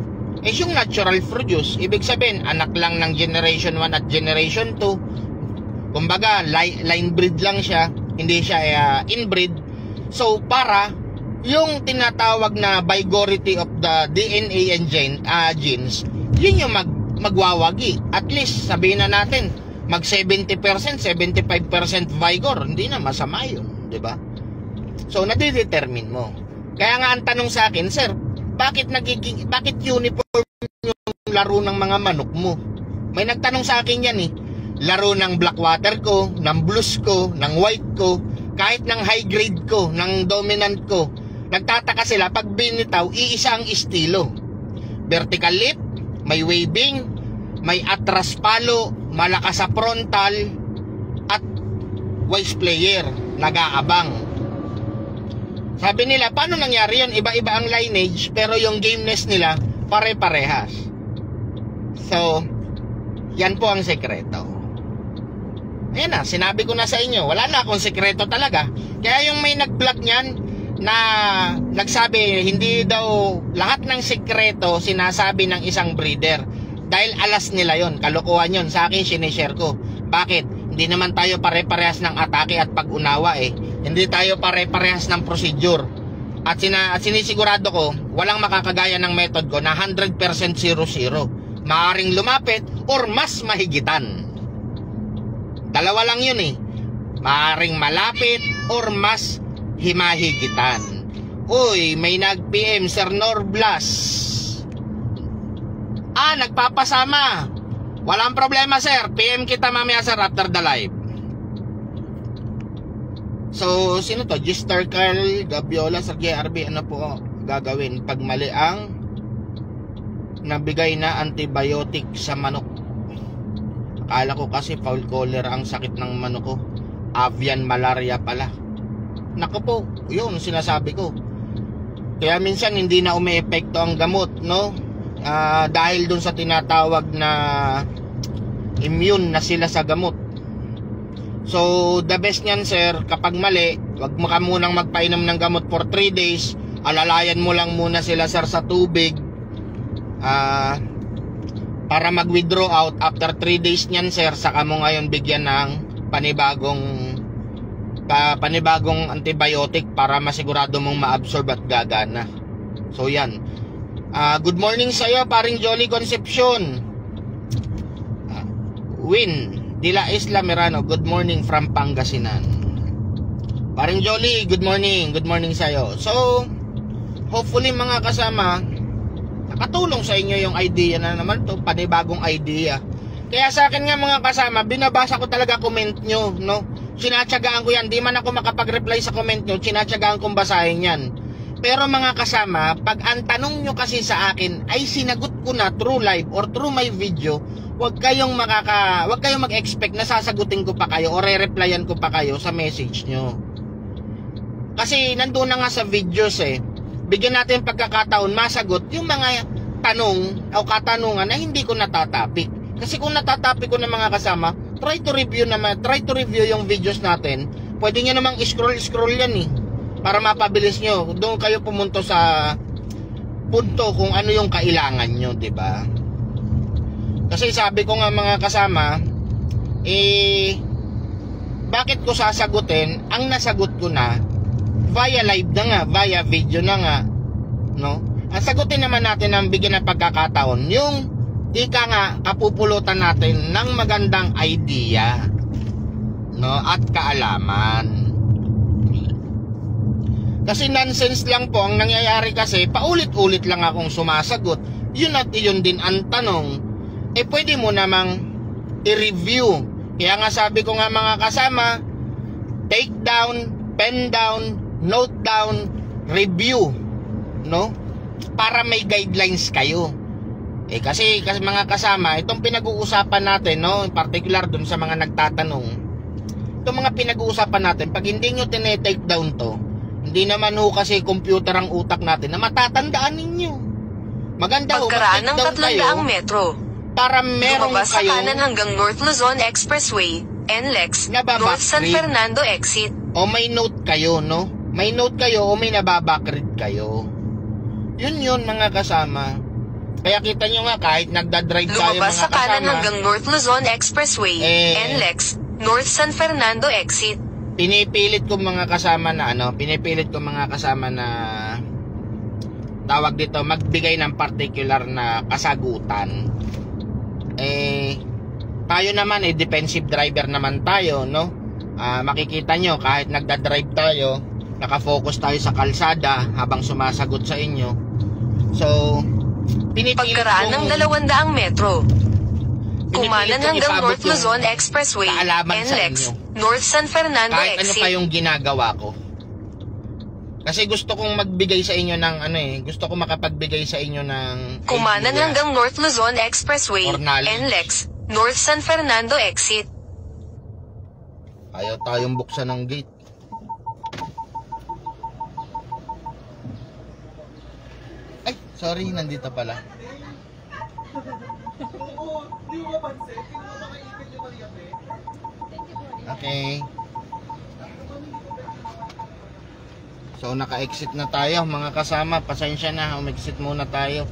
is yung natural produce. Ibig sabihin, anak lang ng Generation 1 at Generation 2. Kumbaga, line breed lang siya, hindi siya inbreed. So para yung tinatawag na vigority of the DNA and genes, yun yung magwawagi. At least sabihin na natin mag 70%, 75% vigor, hindi na masama yun, di ba? So nadidetermine mo. Kaya nga ang tanong sa akin, sir, bakit uniform yung laro ng mga manok mo? May nagtanong sa akin yan eh. Laro ng Blackwater ko, ng Blues ko, ng White ko, kahit ng high grade ko, ng dominant ko. Nagtataka sila pag binitaw, iisa ang estilo. Vertical lip, may waving, may atras palo, malakas sa frontal, at wise player, nag-aabang. Sabi nila, paano nangyari yun? Iba-iba ang lineage, pero yung gameness nila, pare-parehas. So, yan po ang sekreto. Ayan na, sinabi ko na sa inyo, wala na akong sekreto talaga. Kaya yung may nag-vlog niyan, na nagsabi, hindi daw lahat ng sekreto sinasabi ng isang breeder. Dahil alas nila yon, kalokohan yon. Sa akin, sinishare ko. Bakit? Hindi naman tayo pare-parehas ng atake at pag-unawa eh. Hindi tayo pare-parehas ng procedure. At sinisigurado ko, walang makakagaya ng method ko na 100% 0-0. Maaring lumapit or mas mahigitan. Dalawa lang yun eh. Maaring malapit or mas himahigitan. Uy, may nag-PM, Sir Norblas. Nagpapasama. Walang problema, sir. PM kita mamaya, sir, after the live. So, sino to? Gister Carl, Gabiola, Sergey RB, ano po gagawin pag mali ang nabigay na antibiotic sa manok? Akala ko kasi foul cholera ang sakit ng manok ko. Avian malaria pala. Naku po, yun sinasabi ko. Kaya minsan hindi na umeepekto ang gamot, no? Dahil dun sa tinatawag na immune na sila sa gamot. So the best nyan, sir, kapag mali, wag mo ka munang magpainom ng gamot for 3 days. Alalayan mo lang muna sila, sir, sa tubig para mag-withdraw out. After 3 days nyan, sir, saka mo ngayon bigyan ng panibagong antibiotic para masigurado mong ma-absorb at gagana. So yan. Good morning sa iyo, paring Jolly Concepcion. Win Dila Isla Merano, good morning from Pangasinan. Paring Jolly, good morning sa iyo. So hopefully mga kasama, nakatulong sa inyo yung idea na naman to, panibagong idea. Kaya sa akin nga mga kasama, binabasa ko talaga comment nyo, no? Sinatsagaan ko yan. Di man ako makapag-reply sa comment nyo, sinatsagaan kong basahin yan. Pero mga kasama, pag ang tanong nyo kasi sa akin ay sinagot ko na through live or through my video, wag kayong mag-expect na sasagutin ko pa kayo o re-replyan ko pa kayo sa message nyo. Kasi nandun na nga sa videos bigyan natin pagkakataon masagot yung mga tanong o katanungan na hindi ko natatapik. Kasi kung natatapik ko ng mga kasama, try to review yung videos natin. Pwede nyo namang scroll yan para mapabilis nyo. Doon kayo pumunto sa punto kung ano yung kailangan nyo, diba? Kasi sabi ko nga mga kasama, bakit ko sasagutin ang nasagot ko na via live na nga, via video na nga, no? Ang sagutin naman natin ang bigyan ng pagkakataon yung ika nga kapupulutan natin ng magandang idea, no, at kaalaman. Kasi nonsense lang po ang nangyayari kasi paulit-ulit lang akong sumasagot. Yun at yun din ang tanong. Pwede mo namang i-review. Kaya nga sabi ko nga mga kasama, take down, pen down, note down, review, no? Para may guidelines kayo. Kasi mga kasama, itong pinag-uusapan natin, no, in particular dun sa mga nagtatanong, itong mga pinag-uusapan natin, pag hindi nyo tinetake down to, hindi naman kasi computer ang utak natin na matatandaan ninyo. Maganda pagkaraan ng 300 metro para meron lumabas kayo sa kanan hanggang North Luzon Expressway, NLEX, North San Fernando exit. O may note kayo, no? May note kayo o may nababackread kayo. Yun mga kasama. Kaya kita nyo nga kahit nagdadrive tayo mga kasama, lumabas sa kanan hanggang North Luzon Expressway, NLEX, North San Fernando exit. Pinipilit ko mga kasama na tawag dito, magbigay ng particular na kasagutan. Tayo naman defensive driver naman tayo, no? Makikita nyo kahit nagdadrive tayo, nakafocus tayo sa kalsada habang sumasagot sa inyo. So pagkaraan ng 200 metro kumanan hanggang North Luzon Expressway, NLEX, North San Fernando kahit exit. Ano pa yung ginagawa ko. Kasi gusto kong magbigay sa inyo ng gusto ko makapagbigay sa inyo ng kumanan hanggang North Luzon Expressway, NLEX, North San Fernando exit. Ayaw tayong buksan ng gate. Ay, sorry, nandito pala. Okay. So naka-exit na tayo mga kasama. Pasensya na, umexit muna tayo.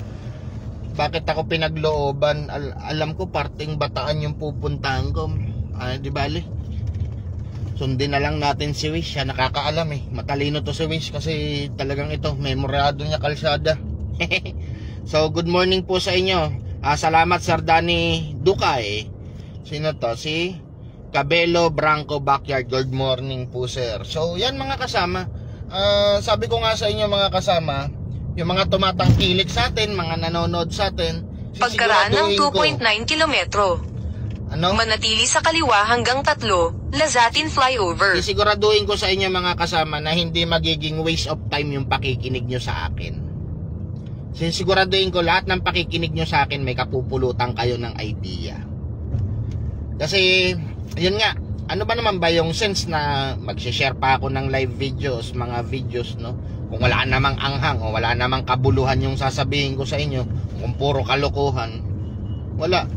Bakit ako pinaglooban? Alam ko parting Bataan yung pupuntahan ko. Di bali. Sundin na lang natin si Wish. Siya nakakaalam matalino to si Wish kasi talagang ito, memorado niya kalsada. So good morning po sa inyo. Salamat Sir Danny Ducay. Sino to? Si Cabello Branco Backyard. Good morning po sir. So yan mga kasama, sabi ko nga sa inyo mga kasama, yung mga tumatangkilik sa atin, mga nanonood sa atin, pagkaraan ng 2.9 kilometro manatili sa kaliwa hanggang 3 Lazatin flyover. Sisiguraduhin ko sa inyo mga kasama na hindi magiging waste of time yung pakikinig nyo sa akin. Sisiguraduhin ko lahat ng pakikinig nyo sa akin may kapupulutan kayo ng idea. Kasi yun nga, ano ba naman ba yung sense na mag-share pa ako ng live videos, mga videos, no? Kung wala namang anghang o wala namang kabuluhan yung sasabihin ko sa inyo, kung puro kalokohan, wala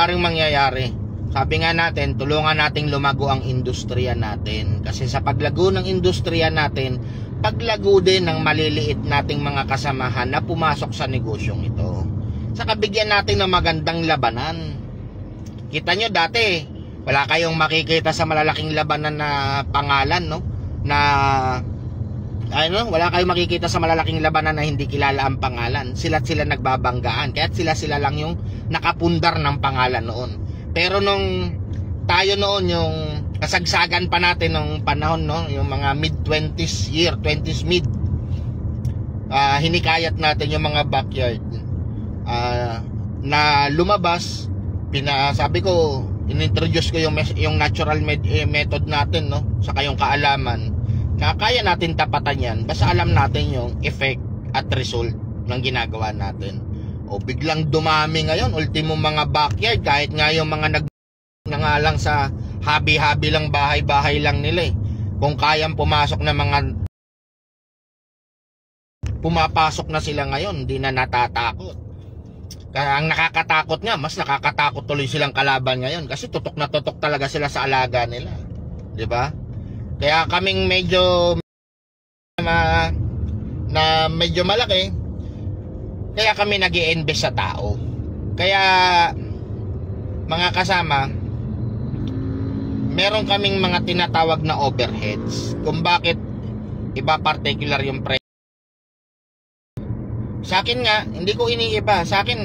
ring mangyayari. Sabi nga natin, tulungan nating lumago ang industriya natin. Kasi sa paglago ng industriya natin, paglago din ng maliliit nating mga kasamahan na pumasok sa negosyong ito. Saka bigyan natin ng magandang labanan. Kita nyo dati, wala kayong makikita sa malalaking labanan na pangalan, no? Wala kayong makikita sa malalaking labanan na hindi kilala ang pangalan. Sila nagbabanggaan. Kaya sila lang yung nakapundar ng pangalan noon. Pero nung tayo noon, yung kasagsagan pa natin nung panahon, no? Yung mga mid-20s year, 20s mid, hinikayat natin yung mga backyard na lumabas sabi ko, inintroduce ko yung natural method natin, no? Saka yung kaalaman na kaya natin tapatan yan basta alam natin yung effect at result ng ginagawa natin. O biglang dumami ngayon, ultimo mga backyard, kahit nga yung mga nga lang sa habi-habi lang, bahay-bahay lang nila eh. Kung kayang pumapasok na sila ngayon, hindi na natatakot. Kaya ang nakakatakot nga, mas nakakatakot tuloy silang kalaban ngayon kasi tutok na tutok talaga sila sa alaga nila. 'Di ba? Kaya kaming medyo medyo malaki, kaya kami nag-i-invest sa tao. Kaya mga kasama, meron kaming mga tinatawag na overheads kung bakit iba particular yung price. Sa akin nga, hindi ko iniiba. Sa akin,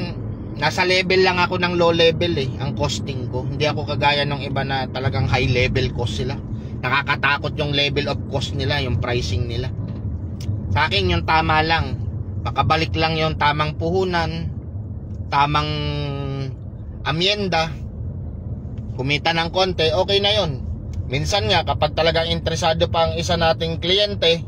nasa level lang ako ng low level eh, ang costing ko. Hindi ako kagaya ng iba na talagang high level cost sila. Nakakatakot yung level of cost nila, yung pricing nila. Sa akin, yung tama lang. Pakabalik lang yung tamang puhunan, tamang amyenda, kumita ng konti, okay na yon. Minsan nga, kapag talagang interesado pa ang isa nating kliyente,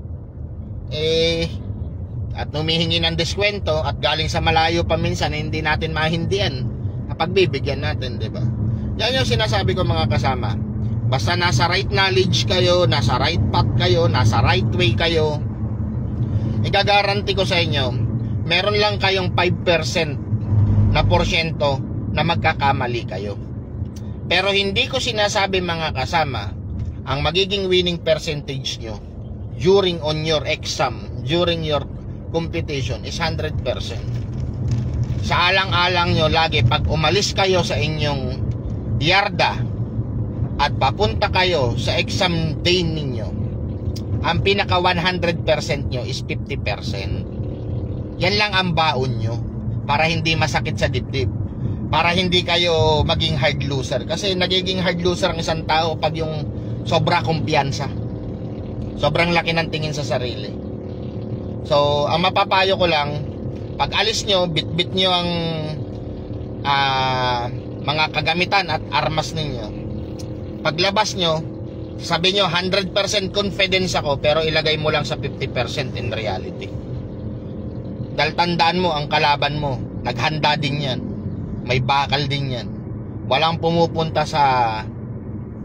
at humihingi ng diskwento at galing sa malayo pa minsan, hindi natin mahindian, kapag bibigyan natin, di ba? Yan yung sinasabi ko mga kasama. Basta nasa right knowledge kayo, nasa right path kayo, nasa right way kayo, igagaranti ko sa inyo, meron lang kayong 5% na porsyento na magkakamali kayo. Pero hindi ko sinasabi mga kasama, ang magiging winning percentage nyo during on your exam, during your competition is 100%. Sa alang-alang nyo lagi, pag umalis kayo sa inyong yarda at papunta kayo sa exam day ninyo, ang pinaka 100% nyo is 50%. Yan lang ang baon nyo para hindi masakit sa dibdib, para hindi kayo maging hard loser. Kasi nagiging hard loser ang isang tao pag yung sobra kumpiyansa, sobrang laki ng tingin sa sarili. So, ang mapapayo ko lang, pag alis nyo, bit-bit nyo ang mga kagamitan at armas ninyo. Paglabas nyo, sabi nyo 100% confidence ako, pero ilagay mo lang sa 50% in reality. Dahil tandaan mo, ang kalaban mo, naghanda din yan, may bakal din yan. Walang pumupunta sa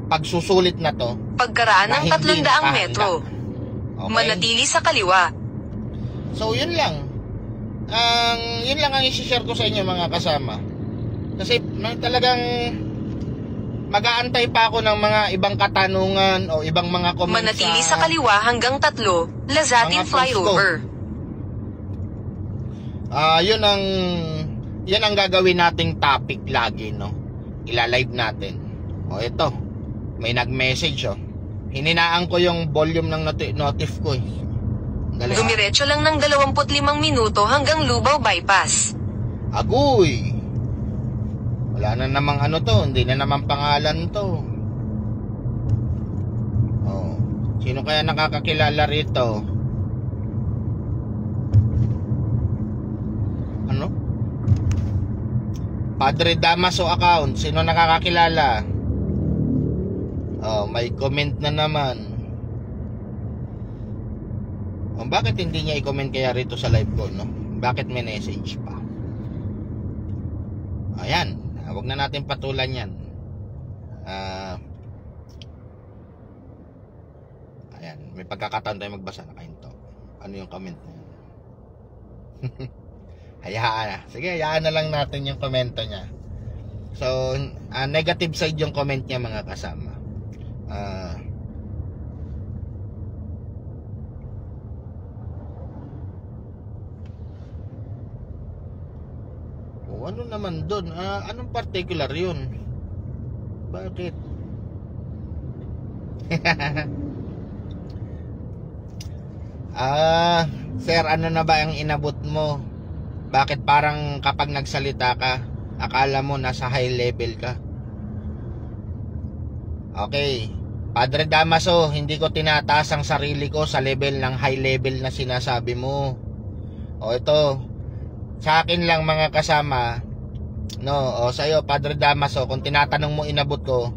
pagsusulit na to pagkaraan ng 300 metro. Okay? Manatili sa kaliwa. So yun lang ang i-share ko sa inyo mga kasama. Kasi talagang mag-aantay pa ako ng mga ibang katanungan o ibang mga comment. Manatili sa kaliwa hanggang 3, Lazatin flyover. Yan ang gagawin nating topic lagi, no? Ila-live natin. O ito, may nag-message, oh. Hininaan ko yung volume ng notif ko eh. Dumiretso lang ng 25 minuto hanggang Lubao Bypass. Agoy! Wala na namang ano to, hindi na namang pangalan to. Oh, sino kaya nakakakilala rito? Ano? Padre Damaso account, sino nakakakilala? Oh, may comment na naman. Oh, bakit hindi niya i-comment kaya rito sa live ko, no? Bakit may message pa? Ayan, huwag na natin patulan yan. Ayan, may pagkakataon tayo magbasa na kayo. Ano yung comment niya? Hayaan na. Sige, hayaan na lang natin yung komento niya. So, negative side yung comment niya mga kasama. Ano naman doon? Anong particular yun? Bakit? Sir, ano na ba ang inabot mo? Bakit parang kapag nagsalita ka, akala mo nasa high level ka? Okay, Padre Damaso, hindi ko tinataas ang sarili ko sa level ng high level na sinasabi mo. O ito, sa akin lang mga kasama, No, o sa'yo, Padre Damaso, kung tinatanong mo inabot ko,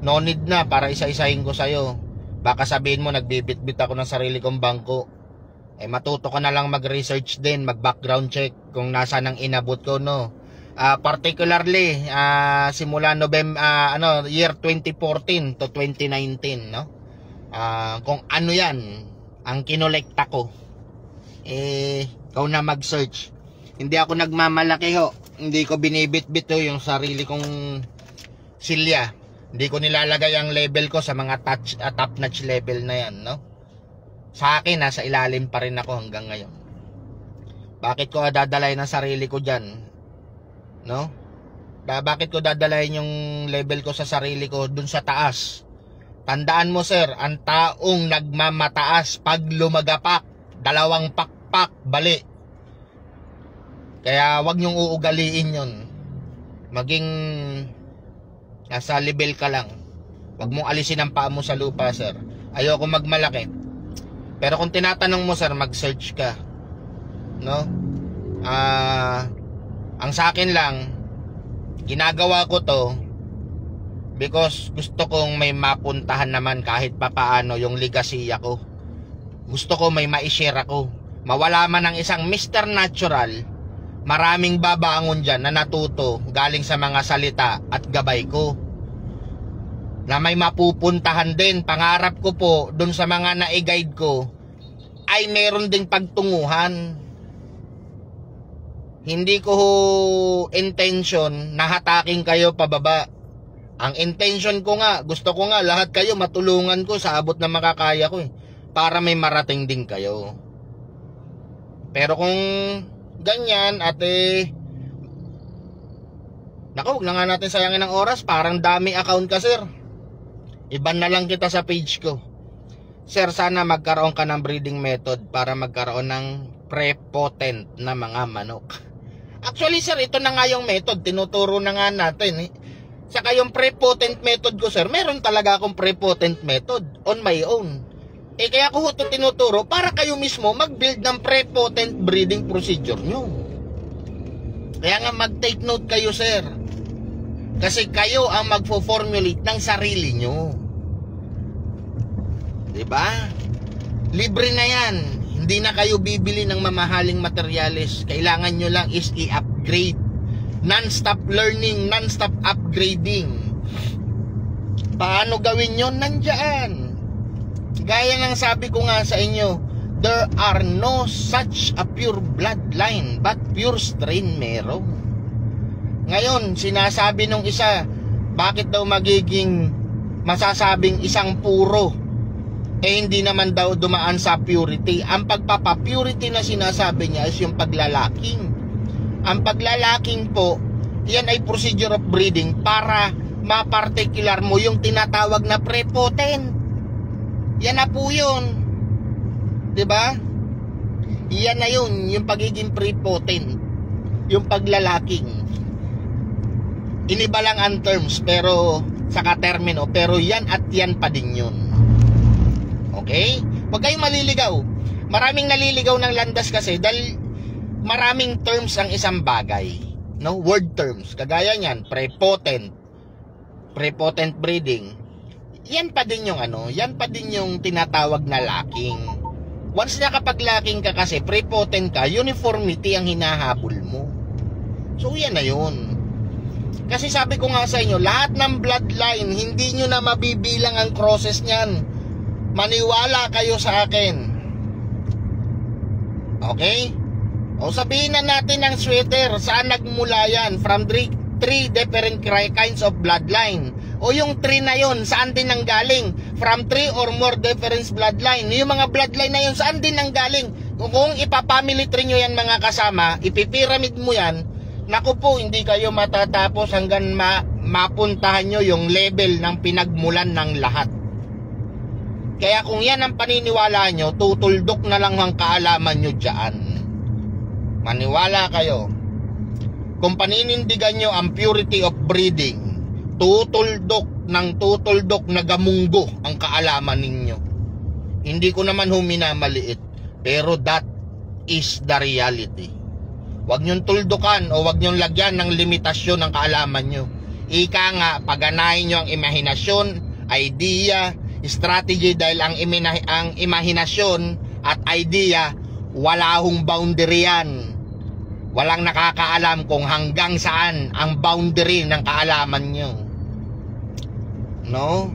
no need na para isa-isahin ko sa'yo. Baka sabihin mo, nagbibit-bit ako ng sarili kong bangko. Eh, matuto ka na lang mag-research din, mag-background check kung nasa nang inabot ko, no. Particularly, simula year 2014 to 2019, no. Kung ano yan, ang kinolekta ko, ikaw na mag-search. Hindi ako nagmamalaki ho. Hindi ko binibit-bit ho yung sarili kong silya. Hindi ko nilalagay ang level ko sa mga top-notch level na yan, no? Sa akin, nasa ilalim pa rin ako hanggang ngayon. Bakit ko dadalayin ang sarili ko dyan? No? Bakit ko dadalayin yung level ko sa sarili ko dun sa taas? Tandaan mo, sir, ang taong nagmamataas pag lumagapak, 2 pakpak, bali. Kaya wag niyong uugaliin yun. Maging nasa level ka lang. Wag mong alisin ang paa mo sa lupa, sir. Ayoko magmalaki. Pero kung tinatanong mo, sir, mag-search ka. No? Ang sa akin lang, ginagawa ko to because gusto kong may mapuntahan naman kahit papaano yung legasiya ko. Gusto ko may ma-share ako. Mawala man ang isang Mr. Natural, maraming babangon dyan na natuto galing sa mga salita at gabay ko. Na may mapupuntahan din. Pangarap ko po dun sa mga na-guide ko ay meron ding pagtunguhan. Hindi ko intention na hataking kayo pababa. Ang intention ko nga, gusto ko nga lahat kayo matulungan ko sa abot na makakaya ko para may marating din kayo. Pero kung ganyan at naku, huwag na nga natin sayangin ng oras. Parang dami account ka, sir. Iban na lang kita sa page ko. Sir, sana magkaroon ka ng breeding method para magkaroon ng prepotent na mga manok. Actually, sir, ito na nga yung method. Tinuturo na nga natin. Saka yung prepotent method ko, sir, meron talaga akong prepotent method on my own. Kaya ko ito tinuturo para kayo mismo mag-build ng prepotent breeding procedure nyo. Kaya nga mag-take note kayo, sir. Kasi kayo ang magfo-formulate ng sarili nyo. Diba? Libre na yan. Hindi na kayo bibili ng mamahaling materyales. Kailangan nyo lang is i-upgrade. Non-stop learning, non-stop upgrading. Paano gawin nyo? Nandyan. Gaya ng sabi ko nga sa inyo, there are no such a pure bloodline, but pure strain meron. Ngayon, sinasabi nung isa, bakit daw magiging masasabing isang puro? Hindi naman daw dumaan sa purity. Ang pagpapapurity na sinasabi niya is yung paglalaking. Ang paglalaking po, yan ay procedure of breeding para ma-particular mo yung tinatawag na prepotent. Yan na po yun. Diba? Yan na yun, yung pagiging prepotent. Yung paglalaking. Iniba lang ang terms pero saka termino, pero yan at yan pa din yun. Okay? Huwag kayong maliligaw. Maraming naliligaw ng landas kasi dahil maraming terms ang isang bagay. No? Word terms. Kagaya niyan, prepotent breeding. Yan pa din yung yan pa din yung tinatawag na lacking. Once na kapag lacking ka kasi, prepotent ka, uniformity ang hinahabol mo. So yan na yun. Kasi sabi ko nga sa inyo, lahat ng bloodline, hindi nyo na mabibilang ang crosses niyan. Maniwala kayo sa akin. Okay? O sabihin na natin ng sweater, saan nagmula yan? From three different kinds of bloodline. O yung 3 na yun, saan din nanggaling? From 3 or more different bloodline. Yung mga bloodline na yun, saan din nanggaling? Kung ipapamily tree nyo yan mga kasama, ipipiramid mo yan, naku po, hindi kayo matatapos hanggang mapuntahan nyo yung level ng pinagmulan ng lahat. Kaya kung yan ang paniniwala nyo, tutuldok na lang ang kaalaman nyo dyan. Maniwala kayo. Kung paninindigan nyo ang purity of breeding, tutuldok na gamunggo ang kaalaman ninyo. Hindi ko naman huminamaliit, pero that is the reality. Huwag nyong tuldukan o huwag nyong lagyan ng limitasyon ng kaalaman nyo. Ika nga, paganahin nyo ang imahinasyon, idea, strategy, dahil ang imahinasyon at idea, wala hong boundary yan. Walang nakakaalam kung hanggang saan ang boundary ng kaalaman nyo. No?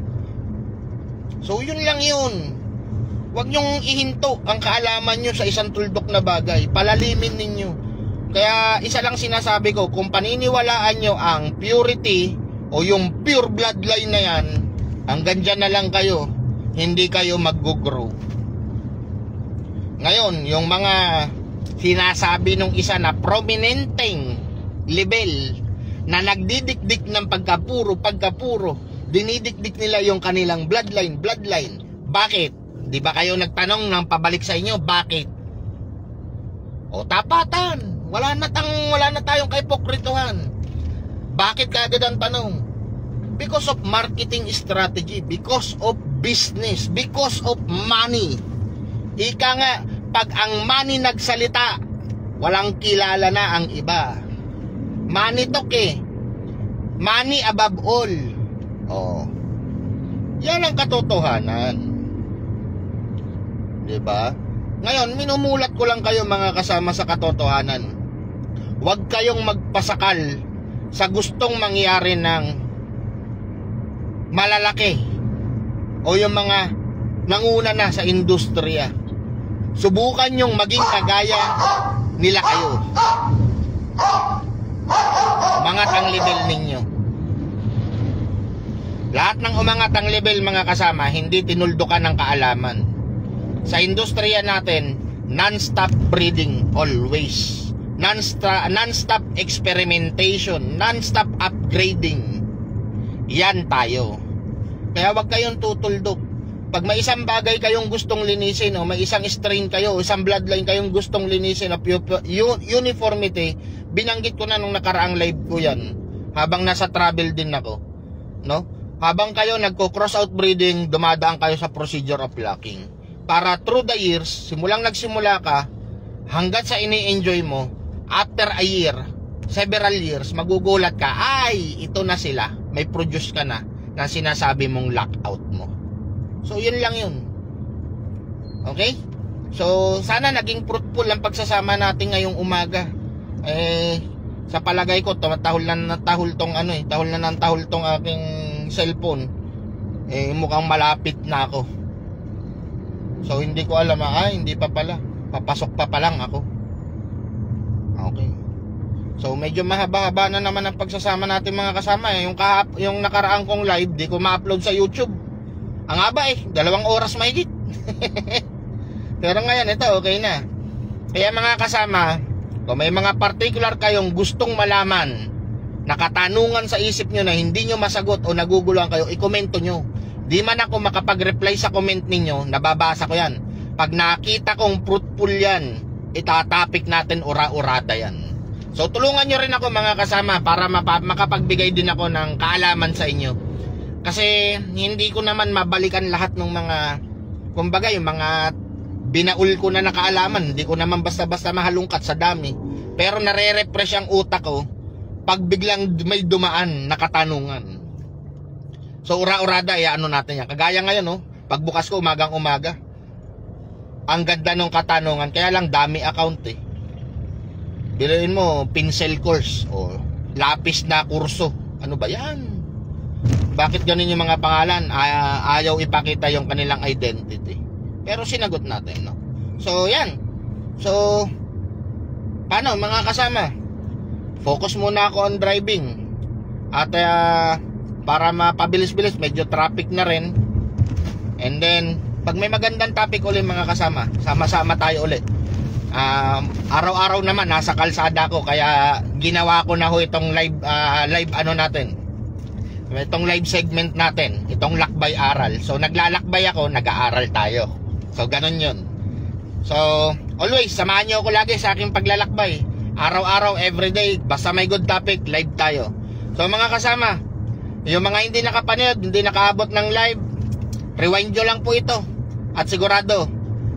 So yun lang yun. Huwag nyong ihinto ang kaalaman nyo sa isang tuldok na bagay. Palalimin ninyo. Kaya isa lang sinasabi ko, kung paniniwalaan nyo ang purity o yung pure bloodline na yan, hanggang dyan na lang kayo, hindi kayo mag-grow. Ngayon, yung mga sinasabi nung isa na prominenteng level na nagdidikdik ng pagkapuro, dinidikdik nila yung kanilang bloodline. Bakit? Di ba kayo nagtanong ng pabalik sa inyo, bakit? O tapatan. Wala na tayong kaipokrituhan. Bakit kaagad ang tanong? Because of marketing strategy, because of business, because of money. Ika nga, pag ang money nagsalita, walang kilala na ang iba. Money talk eh. Money above all. Oh. Yan ang katotohanan. Diba? Ngayon, minumulat ko lang kayo mga kasama sa katotohanan. Huwag kayong magpasakal sa gustong mangyari ng malalaki o yung mga nanguna na sa industriya. Subukan nyong maging kagaya nila kayo. Umangat ang level ninyo. Lahat ng umangat ang level mga kasama, hindi tinuldukan ng kaalaman. Sa industriya natin, non-stop breeding always. Non-stop experimentation, non-stop upgrading. Yan tayo. Kaya wag kayong tutuldok. Pag may isang bagay kayong gustong linisin o may isang strain kayo o isang bloodline kayong gustong linisin o uniformity, binanggit ko na nung nakaraang live ko yan habang nasa travel din ako, no? Habang kayo nagko-cross out breeding, dumadaan kayo sa procedure of locking para through the years, simulang nagsimula ka hanggat sa ini-enjoy mo, after a year, several years, magugulat ka, ay, ito na sila, may produce ka na sinasabi mong lockout mo. So yun lang yun. Okay? So sana naging fruitful ang pagsasama natin ngayong umaga. Sa palagay ko tahol na ng tahol tong aking cellphone. Mukhang malapit na ako. So hindi ko alam, hindi pa pala. Papasok pa lang ako. Okay. So medyo mahaba-haba na naman ang pagsasama natin mga kasama. Yung nakaraang kong live, di ko ma-upload sa YouTube. Ang haba 2 oras mahigit. Pero ngayon ito okay na. Kaya mga kasama, kung may mga particular kayong gustong malaman na katanungan sa isip nyo na hindi nyo masagot o naguguluhan kayo, i-komento nyo. Di man ako makapag-reply sa comment ninyo, nababasa ko yan. Pag nakita kong fruitful yan, itatapik natin ura-urada yan. So tulungan nyo rin ako mga kasama para makapagbigay din ako ng kaalaman sa inyo. Kasi hindi ko naman mabalikan lahat ng mga, kumbaga yung mga binaul ko na nakaalaman. Hindi ko naman basta-basta mahalungkat sa dami. Pero nare-refresh ang utak ko pag biglang may dumaan na katanungan. So ura-urada, ano natin yan. Kagaya ngayon, no? Pagbukas ko umagang-umaga, ang ganda ng katanungan. Kaya lang dami account eh. Bilhin mo, pencil course o lapis na kurso. Ano ba yan? Bakit ganun yung mga pangalan? Ayaw ipakita yung kanilang identity. Pero sinagot natin, no? So, yan. So, paano mga kasama? Focus muna ako on driving. At para mapabilis-bilis, medyo traffic na rin. And then, pag may magandang topic ulit mga kasama, sama-sama tayo ulit. Araw-araw naman nasa kalsada ko, kaya ginawa ko na ho itong live natin. Itong live segment natin, itong lakbay aral. So naglalakbay ako, nag-aaral tayo. So ganun yun. So always, samahan nyo ako lagi sa aking paglalakbay. Araw-araw, everyday, basta may good topic, live tayo. So mga kasama, yung mga hindi nakapanood, hindi nakaabot ng live, rewind nyo lang po ito. At sigurado,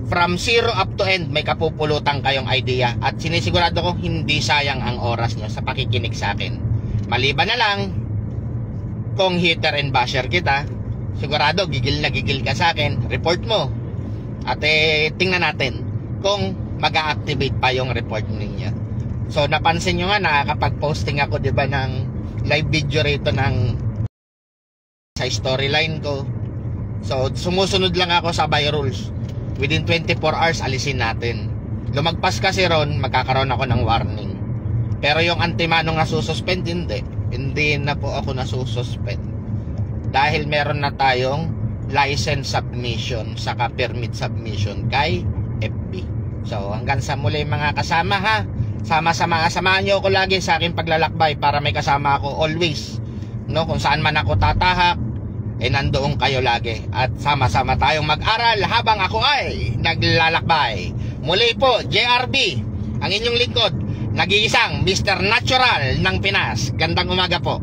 from zero up to end, may kapupulutan kayong idea. At sinisigurado ko, hindi sayang ang oras nyo sa pakikinig sa akin. Maliban na lang, kung hitter and basher kita, sigurado, gigil na gigil ka sa akin, report mo. At tingnan natin kung mag-a-activate pa yung report ninyo. So, napansin nyo nga, nakakapag-posting ako, diba, ng live video rito sa storyline ko. So, sumusunod lang ako sa by rules. Within 24 hours, alisin natin. Lumagpas kasi ron, magkakaroon ako ng warning. Pero yung antimano nga sususpend, hindi na po ako nasususpend. Dahil meron na tayong license submission, saka permit submission kay FB. So, hanggang sa muli mga kasama ha. Samahan nyo ako lagi sa aking paglalakbay para may kasama ako always. No, kung saan man ako tatahak, nandoon kayo lagi. At sama-sama tayong mag-aral habang ako ay naglalakbay. Muli po, JRB, ang inyong lingkod, nag-iisang Mr. Natural ng Pinas. Gandang umaga po.